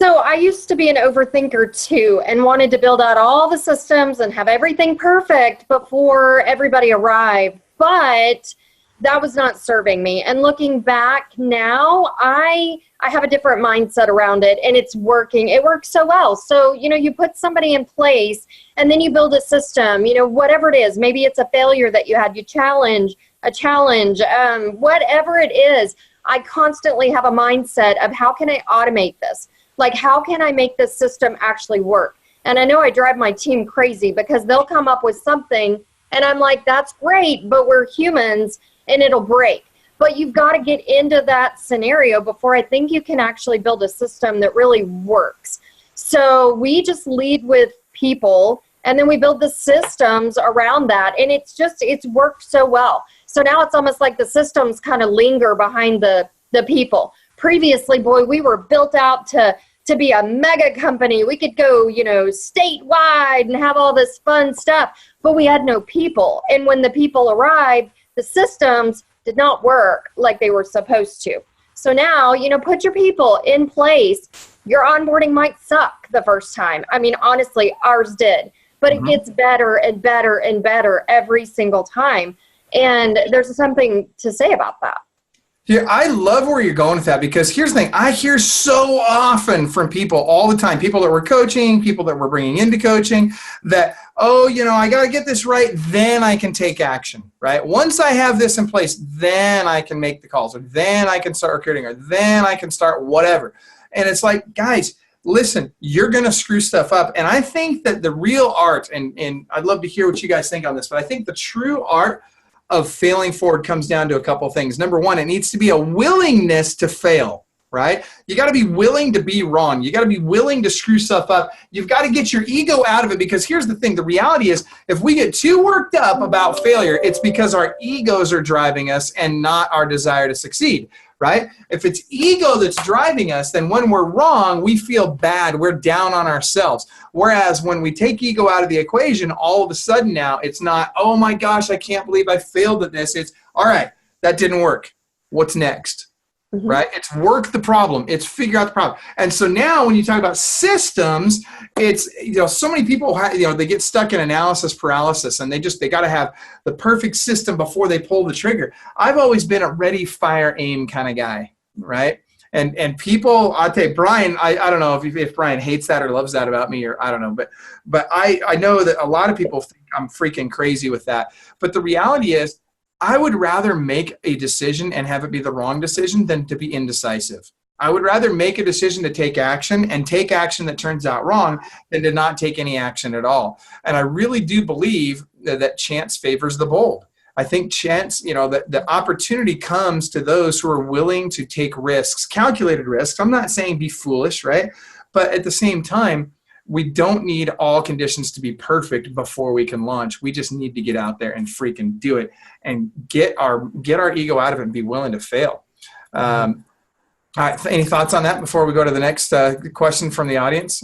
So I used to be an overthinker too, and wanted to build out all the systems and have everything perfect before everybody arrived. But that was not serving me. And looking back now, I have a different mindset around it, and it's working. It works so well. So, you put somebody in place, and then you build a system, whatever it is. Maybe it's a failure that you had. You challenge, whatever it is. I constantly have a mindset of how can I automate this? Like, how can I make this system actually work? And I know I drive my team crazy because they'll come up with something and I'm like, that's great, but we're humans and it'll break. But you've got to get into that scenario before I think you can actually build a system that really works. So we just lead with people and then we build the systems around that. And it's worked so well. So now it's almost like the systems kind of linger behind the people. Previously, boy, we were built out to be a mega company. We could go, statewide and have all this fun stuff, but we had no people. And when the people arrived, the systems did not work like they were supposed to. So now, put your people in place. Your onboarding might suck the first time. I mean, honestly, ours did, but it gets better and better and better every single time. And there's something to say about that. Yeah, I love where you're going with that, because here's the thing. I hear so often from people all the time, people that we're coaching, people that we're bringing into coaching, that, I got to get this right, then I can take action, right? Once I have this in place, then I can make the calls, or then I can start recruiting, or then I can start whatever. And it's like, guys, listen, you're going to screw stuff up. And I think that the real art, and I'd love to hear what you guys think on this, but I think the true art of failing forward comes down to a couple of things. Number one, it needs to be a willingness to fail, right? You got to be willing to be wrong. You got to be willing to screw stuff up. You've got to get your ego out of it, because here's the thing. The reality is, if we get too worked up about failure, it's because our egos are driving us and not our desire to succeed, right? If it's ego that's driving us, then when we're wrong, we feel bad. We're down on ourselves. Whereas when we take ego out of the equation, all of a sudden now it's not, oh my gosh, I can't believe I failed at this. It's, all right, that didn't work. What's next? Right? It's work the problem. It's figure out the problem. And so now when you talk about systems, it's, so many people, they get stuck in analysis paralysis, and they got to have the perfect system before they pull the trigger. I've always been a ready, fire, aim kind of guy, right? And people, I'll tell you, Brian, I don't know if Brian hates that or loves that about me, or I don't know, but I know that a lot of people think I'm freaking crazy with that. But the reality is, I would rather make a decision and have it be the wrong decision than to be indecisive. I would rather make a decision to take action and take action that turns out wrong than to not take any action at all. And I really do believe that chance favors the bold. I think chance, that the opportunity comes to those who are willing to take risks, calculated risks. I'm not saying be foolish, right? But at the same time, we don't need all conditions to be perfect before we can launch. We just need to get out there and freaking do it and get our ego out of it and be willing to fail. All right, any thoughts on that before we go to the next question from the audience?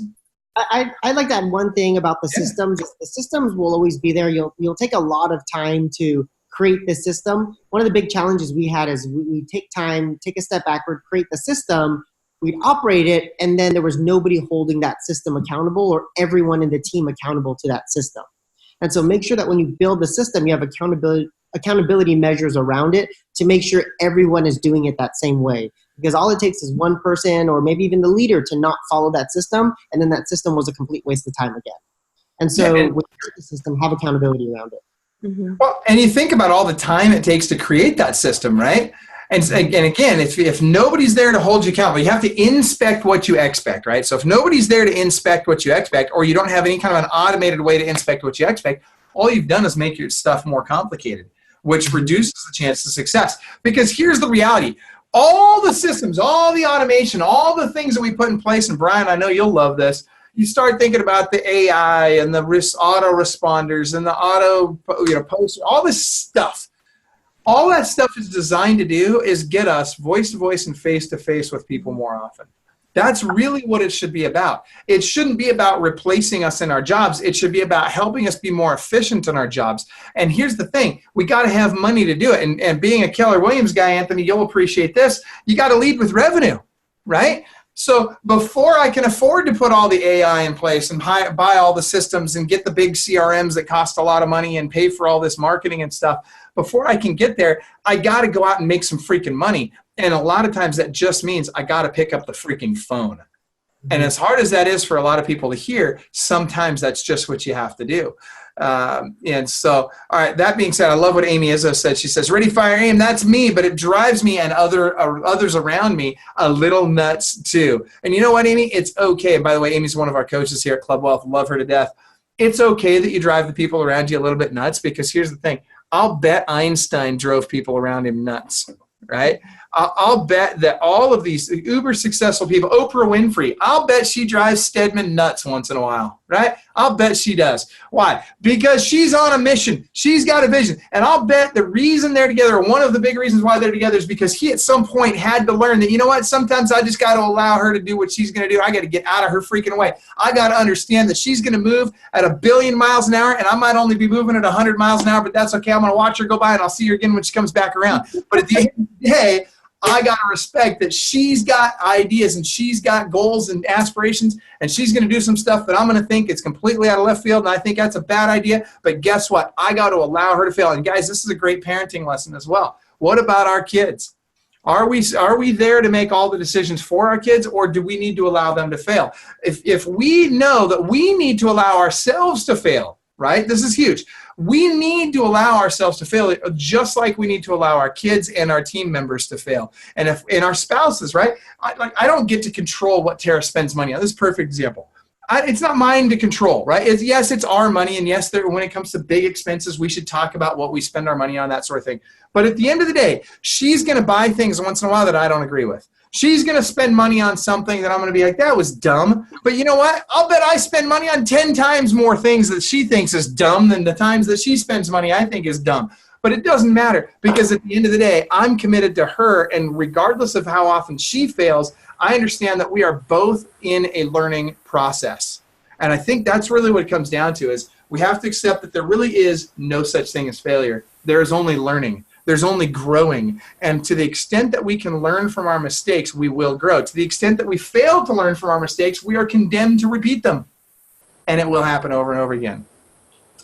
I like that one thing about the systems. The systems will always be there. You'll take a lot of time to create the system. One of the big challenges we had is we take time, take a step backward, create the system, we'd operate it, and then there was nobody holding that system accountable, or everyone in the team accountable to that system. And so make sure that when you build the system, you have accountability measures around it to make sure everyone is doing it that same way. Because all it takes is one person or maybe even the leader to not follow that system, and then that system was a complete waste of time again. And so with the system, have accountability around it. Mm-hmm. Well, and you think about all the time it takes to create that system, right? And again, if nobody's there to hold you accountable, you have to inspect what you expect, right? So if nobody's there to inspect what you expect, or you don't have any kind of an automated way to inspect what you expect, all you've done is make your stuff more complicated, which reduces the chance of success. Because here's the reality. All the systems, all the automation, all the things that we put in place, and Brian, I know you'll love this, you start thinking about the AI and the auto responders and the auto post, all this stuff. All that stuff is designed to do is get us voice-to-voice and face-to-face with people more often. That's really what it should be about. It shouldn't be about replacing us in our jobs. It should be about helping us be more efficient in our jobs. And here's the thing. We got to have money to do it. And being a Keller Williams guy, Anthony, you'll appreciate this. You got to lead with revenue, right? So before I can afford to put all the AI in place and buy all the systems and get the big CRMs that cost a lot of money and pay for all this marketing and stuff, before I can get there, I got to go out and make some freaking money. And a lot of times that just means I got to pick up the freaking phone. And as hard as that is for a lot of people to hear, sometimes that's just what you have to do. And so, all right, that being said, I love what Amy Izzo said. She says, ready, fire, aim, that's me, but it drives me and others around me a little nuts too. And you know what, Amy? It's okay. And by the way, Amy's one of our coaches here at Club Wealth. Love her to death. It's okay that you drive the people around you a little bit nuts, because here's the thing. I'll bet Einstein drove people around him nuts, right? I'll bet that all of these uber successful people, Oprah Winfrey, I'll bet she drives Stedman nuts once in a while, right? I'll bet she does. Why? Because she's on a mission. She's got a vision. And I'll bet the reason they're together, or one of the big reasons why they're together, is because he at some point had to learn that, you know what, sometimes I just got to allow her to do what she's going to do. I got to get out of her freaking way. I got to understand that she's going to move at 1 billion miles an hour, and I might only be moving at 100 miles an hour, but that's okay. I'm going to watch her go by, and I'll see her again when she comes back around. But at the end of the day, I got to respect that she's got ideas and she's got goals and aspirations, and she's going to do some stuff that I'm going to think is completely out of left field, and I think that's a bad idea. But guess what? I got to allow her to fail. And guys, this is a great parenting lesson as well. What about our kids? Are we there to make all the decisions for our kids, or do we need to allow them to fail? If we know that we need to allow ourselves to fail, right? This is huge. We need to allow ourselves to fail, just like we need to allow our kids and our team members to fail. And our spouses, right? I don't get to control what Tara spends money on. This is a perfect example. It's not mine to control, right? Yes, it's our money, and yes, when it comes to big expenses, we should talk about what we spend our money on, that sort of thing. But at the end of the day, she's going to buy things once in a while that I don't agree with. She's going to spend money on something that I'm going to be like, that was dumb. But you know what? I'll bet I spend money on 10 times more things that she thinks is dumb than the times that she spends money I think is dumb. But it doesn't matter, because at the end of the day, I'm committed to her, and regardless of how often she fails, I understand that we are both in a learning process. And I think that's really what it comes down to, is we have to accept that there really is no such thing as failure. There is only learning. There's only growing. And to the extent that we can learn from our mistakes, we will grow. To the extent that we fail to learn from our mistakes, we are condemned to repeat them. And it will happen over and over again.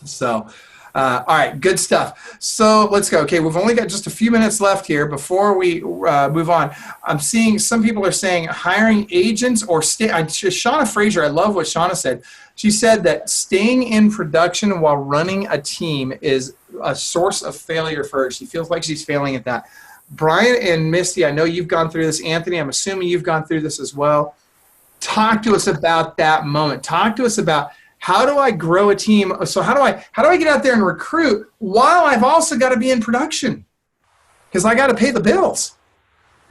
So, all right, good stuff. So let's go. Okay, we've only got just a few minutes left here before we move on. I'm seeing some people are saying hiring agents or Shauna Frazier, I love what Shauna said. She said that staying in production while running a team is a source of failure for her. She feels like she's failing at that. Brian and Misti, I know you've gone through this. Anthony, I'm assuming you've gone through this as well. Talk to us about that moment. Talk to us about, how do I grow a team? So how do I get out there and recruit while I've also got to be in production? Because I got to pay the bills.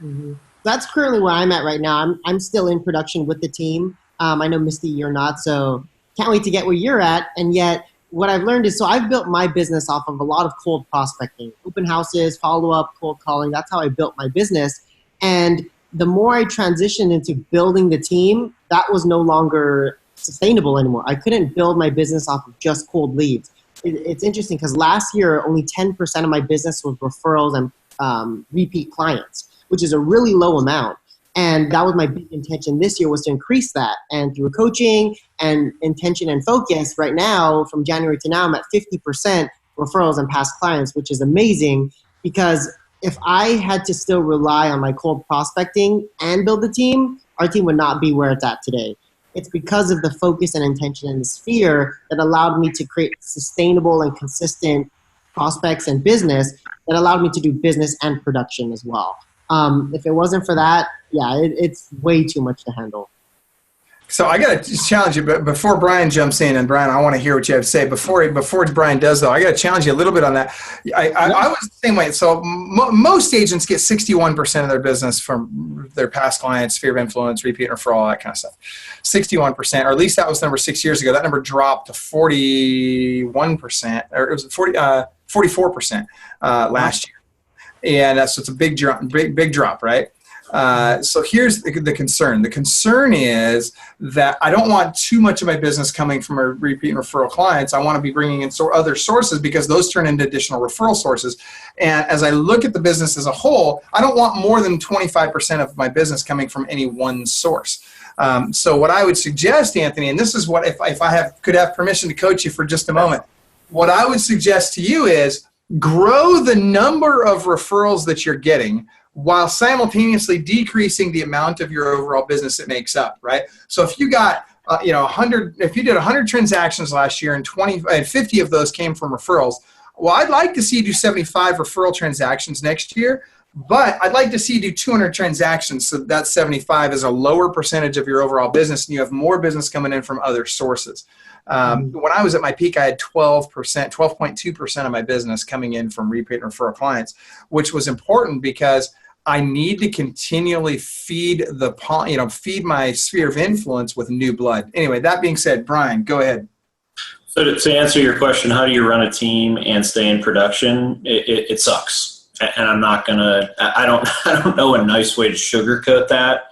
Mm-hmm. That's currently where I'm at right now. I'm still in production with the team. I know, Misti, you're not, so can't wait to get where you're at. And yet what I've learned is, so I've built my business off of a lot of cold prospecting, open houses, follow-up, cold calling. That's how I built my business. And the more I transitioned into building the team, that was no longer sustainable anymore. I couldn't build my business off of just cold leads. It's interesting because last year, only 10% of my business was referrals and repeat clients, which is a really low amount. And that was my big intention this year, was to increase that. And through coaching and intention and focus, right now, from January to now, I'm at 50% referrals and past clients, which is amazing because if I had to still rely on my cold prospecting and build a team, our team would not be where it's at today. It's because of the focus and intention and the sphere that allowed me to create sustainable and consistent prospects and business that allowed me to do business and production as well. If it wasn't for that, it's way too much to handle. So I got to challenge you, but before Brian jumps in, and Brian, I want to hear what you have to say. Before Brian does, though, I got to challenge you a little bit on that. I was the same way. So most agents get 61% of their business from their past clients, sphere of influence, repeat referral, all that kind of stuff. 61%, or at least that was the number 6 years ago. That number dropped to 41%, or it was 44% last year. And so it's a big drop, right? So here's the concern. The concern is that I don't want too much of my business coming from a repeat and referral clients. I want to be bringing in other sources because those turn into additional referral sources. And as I look at the business as a whole, I don't want more than 25% of my business coming from any one source. So what I would suggest, Anthony, and this is what, if I could have permission to coach you for just a moment, what I would suggest to you is grow the number of referrals that you're getting while simultaneously decreasing the amount of your overall business it makes up, right? So if you got, 100, if you did 100 transactions last year and 50 of those came from referrals, well, I'd like to see you do 75 referral transactions next year, but I'd like to see you do 200 transactions so that 75 is a lower percentage of your overall business and you have more business coming in from other sources. When I was at my peak, I had 12.2% of my business coming in from repeat and referral clients, which was important because I need to continually feed my sphere of influence with new blood. Anyway, that being said, Brian, go ahead. So to answer your question, how do you run a team and stay in production? It sucks. And I'm not gonna, I don't know a nice way to sugarcoat that.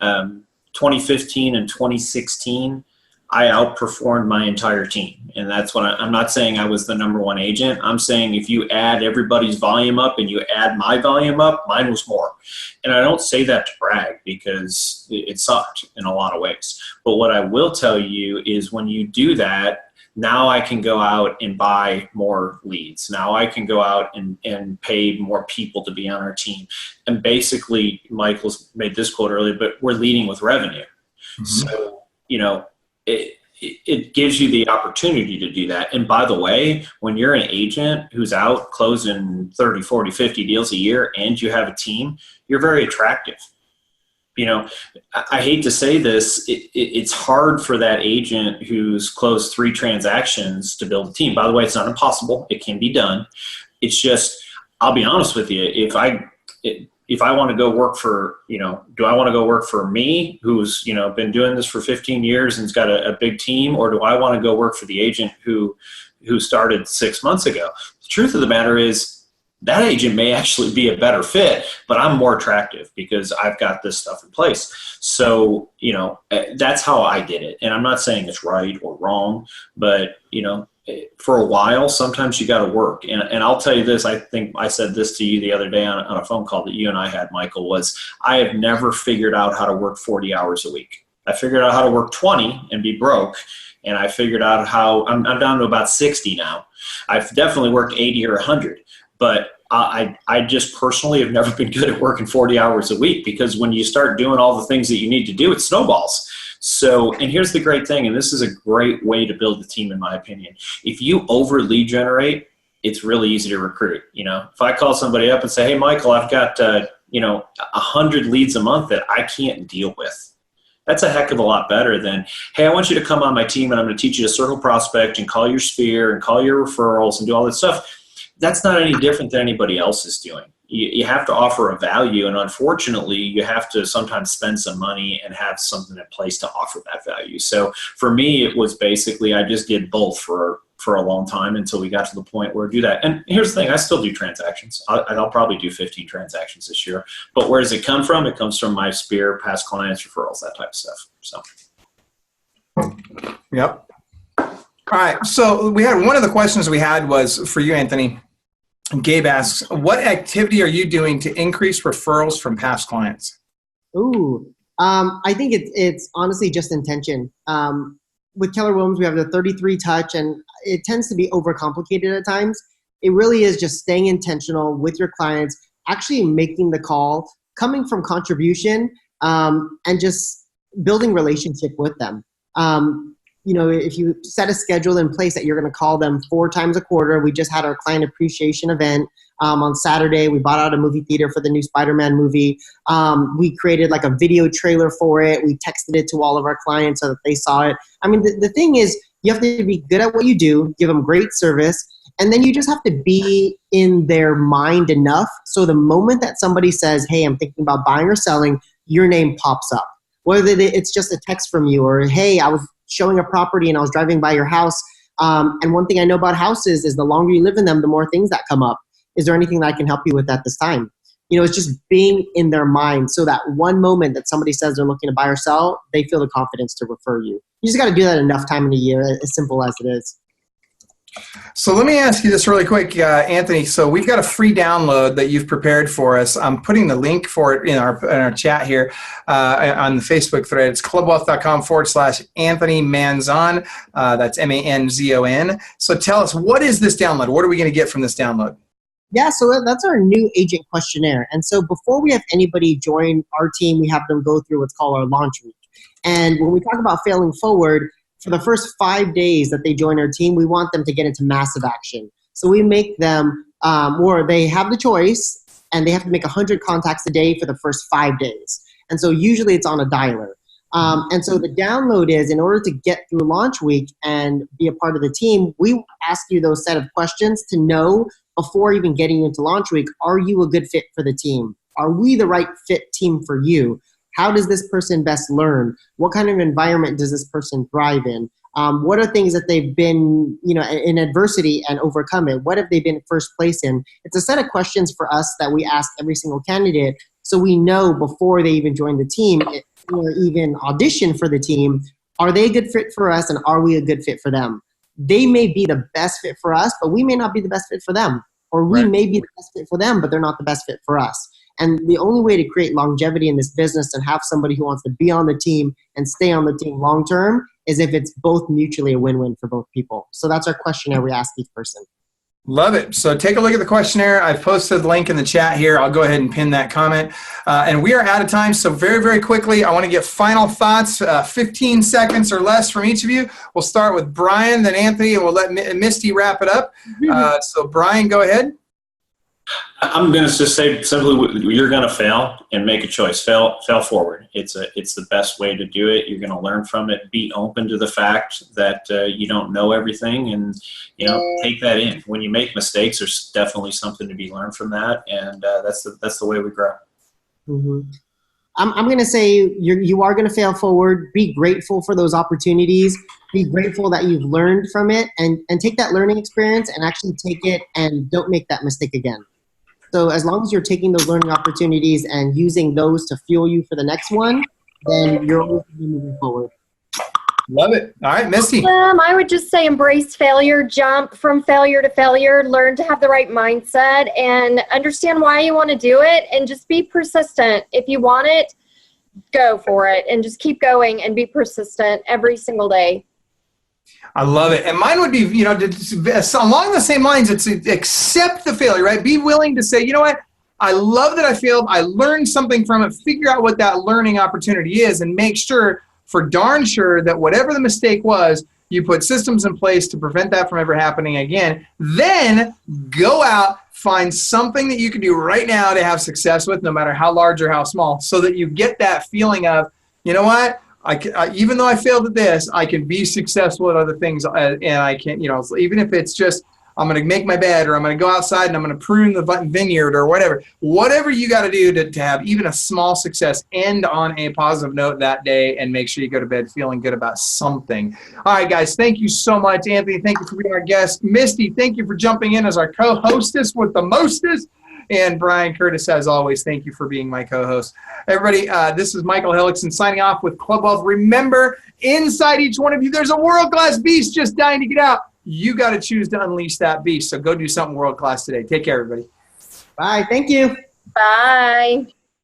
2015 and 2016, I outperformed my entire team. And that's what I'm not saying I was the number one agent. I'm saying if you add everybody's volume up and you add my volume up, mine was more. And I don't say that to brag because it sucked in a lot of ways. But what I will tell you is when you do that, now I can go out and buy more leads. Now I can go out and pay more people to be on our team. And basically, Michael's made this quote earlier, but we're leading with revenue. Mm-hmm. So, it gives you the opportunity to do that. And by the way, when you're an agent who's out closing 30, 40, 50 deals a year and you have a team, you're very attractive. I hate to say this, it's hard for that agent who's closed 3 transactions to build a team. By the way, it's not impossible. It can be done. It's just, I'll be honest with you, if I want to go work for, do I want to go work for me who's, been doing this for 15 years and's got a big team, or do I want to go work for the agent who started 6 months ago? The truth of the matter is that agent may actually be a better fit, but I'm more attractive because I've got this stuff in place. So, that's how I did it. And I'm not saying it's right or wrong, but, for a while, sometimes you got to work. And I'll tell you this, I think I said this to you the other day on a phone call that you and I had, Michael, was I have never figured out how to work 40 hours a week. I figured out how to work 20 and be broke. And I figured out how I'm down to about 60 now. I've definitely worked 80 or 100, but I just personally have never been good at working 40 hours a week because when you start doing all the things that you need to do, it snowballs. So, and here's the great thing, and this is a great way to build a team, in my opinion. If you over lead generate, it's really easy to recruit. If I call somebody up and say, hey, Michael, I've got, 100 leads a month that I can't deal with. That's a heck of a lot better than, hey, I want you to come on my team and I'm going to teach you to circle prospect and call your sphere and call your referrals and do all that stuff. That's not any different than anybody else is doing. You have to offer a value, and unfortunately, you have to sometimes spend some money and have something in place to offer that value. So for me, it was basically I just did both for a long time until we got to the point where I do that. And here's the thing, I still do transactions. I'll probably do 15 transactions this year. But where does it come from? It comes from my sphere, past clients, referrals, that type of stuff. So. Yep. All right. So we had one of the questions we had was for you, Anthony. Gabe asks, what activity are you doing to increase referrals from past clients? I think it's honestly just intention. with Keller Williams, we have the 33 touch, and it tends to be overcomplicated at times. It really is just staying intentional with your clients, actually making the call, coming from contribution, and just building relationship with them. If you set a schedule in place that you're going to call them 4 times a quarter. We just had our client appreciation event on Saturday. We bought out a movie theater for the new Spider-Man movie. We created like a video trailer for it. We texted it to all of our clients so that they saw it. I mean, the thing is, you have to be good at what you do, give them great service, and then you just have to be in their mind enough so the moment that somebody says, hey, I'm thinking about buying or selling, your name pops up. Whether it's just a text from you or, hey, I was showing a property and I was driving by your house. And one thing I know about houses is the longer you live in them, the more things that come up. Is there anything that I can help you with at this time? It's just being in their mind so that one moment that somebody says they're looking to buy or sell, they feel the confidence to refer you. You just got to do that enough time in a year, as simple as it is. So let me ask you this really quick, Anthony. So we've got a free download that you've prepared for us. I'm putting the link for it in our chat here on the Facebook thread. It's clubwealth.com/Anthony Manzon. That's Manzon. So tell us, what is this download? What are we going to get from this download? Yeah, so that's our new agent questionnaire. And so before we have anybody join our team, we have them go through what's called our launch week. And when we talk about failing forward, for the first 5 days that they join our team, we want them to get into massive action. So we make them, or they have the choice, and they have to make 100 contacts a day for the first 5 days. And so usually it's on a dialer. And so the download is, in order to get through launch week and be a part of the team, we ask you those set of questions to know before even getting into launch week, are you a good fit for the team? Are we the right fit team for you? How does this person best learn? What kind of environment does this person thrive in? What are things that they've been, in adversity and overcome it? What have they been first place in? It's a set of questions for us that we ask every single candidate, so we know before they even join the team or even audition for the team, are they a good fit for us and are we a good fit for them? They may be the best fit for us, but we may not be the best fit for them. Or we may be the best fit for them, but they're not the best fit for us. And the only way to create longevity in this business and have somebody who wants to be on the team and stay on the team long term is if it's both mutually a win-win for both people. So that's our questionnaire we ask each person. Love it. So take a look at the questionnaire. I've posted the link in the chat here. I'll go ahead and pin that comment. And we are out of time. So very, very quickly, I want to get final thoughts, 15 seconds or less from each of you. We'll start with Brian, then Anthony, and we'll let Misti wrap it up. So Brian, go ahead. I'm going to just say simply, you're going to fail and make a choice. Fail forward. It's the best way to do it. You're going to learn from it. Be open to the fact that you don't know everything, and take that in. When you make mistakes, there's definitely something to be learned from that, and that's the way we grow. Mm-hmm. I'm going to say you are going to fail forward. Be grateful for those opportunities. Be grateful that you've learned from it, and take that learning experience and actually take it and don't make that mistake again. So as long as you're taking those learning opportunities and using those to fuel you for the next one, then you're always moving forward. Love it. All right, Misti. I would just say embrace failure, jump from failure to failure, learn to have the right mindset, and understand why you want to do it, and just be persistent. If you want it, go for it, and just keep going and be persistent every single day. I love it. And mine would be, along the same lines, it's accept the failure, right? Be willing to say, you know what? I love that I failed. I learned something from it. Figure out what that learning opportunity is and make sure, for darn sure, that whatever the mistake was, you put systems in place to prevent that from ever happening again. Then go out, find something that you can do right now to have success with, no matter how large or how small, so that you get that feeling of, you know what? Even though I failed at this, I can be successful at other things, and I can, even if it's just, I'm going to make my bed, or I'm going to go outside and I'm going to prune the vineyard, or whatever you got to do to have even a small success, end on a positive note that day, and make sure you go to bed feeling good about something. All right, guys, thank you so much. Anthony, thank you for being our guest. Misti, thank you for jumping in as our co-hostess with the mostest. And Brian Curtis, as always, thank you for being my co-host. Everybody, this is Michael Hellickson signing off with Club Wealth. Remember, inside each one of you, there's a world-class beast just dying to get out. You got to choose to unleash that beast. So go do something world-class today. Take care, everybody. Bye. Thank you. Bye.